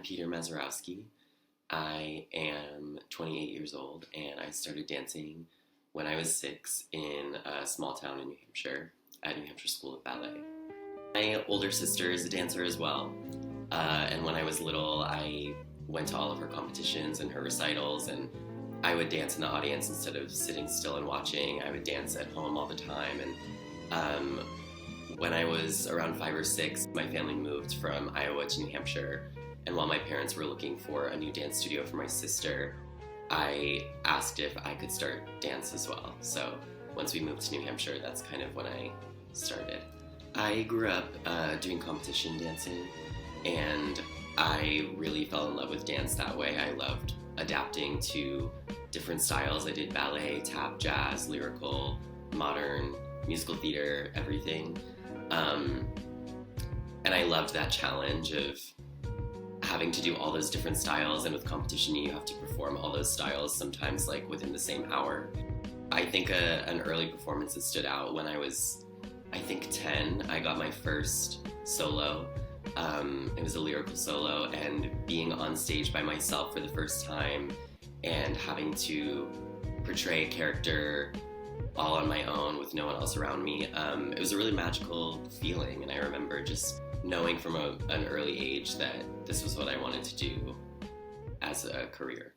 Peter Mazurowski. I am 28 years old and I started dancing when I was 6 in a small town in New Hampshire at New Hampshire School of Ballet. My older sister is a dancer as well, and when I was little I went to all of her competitions and her recitals, and I would dance in the audience instead of sitting still and watching. I would dance at home all the time, and when I was around 5 or 6, my family moved from Iowa to New Hampshire, and while my parents were looking for a new dance studio for my sister, I asked if I could start dance as well. So once we moved to New Hampshire, that's kind of when I started. I grew up doing competition dancing, and I really fell in love with dance that way. I loved adapting to different styles. I did ballet, tap, jazz, lyrical, modern, musical theater, everything. And I loved that challenge of having to do all those different styles, and with competition you have to perform all those styles sometimes like within the same hour. I think an early performance that stood out when I was, I think, 10. I got my first solo. It was a lyrical solo, and being on stage by myself for the first time and having to portray a character all on my own with no one else around me, it was a really magical feeling, and I remember just knowing from an early age that this was what I wanted to do as a career.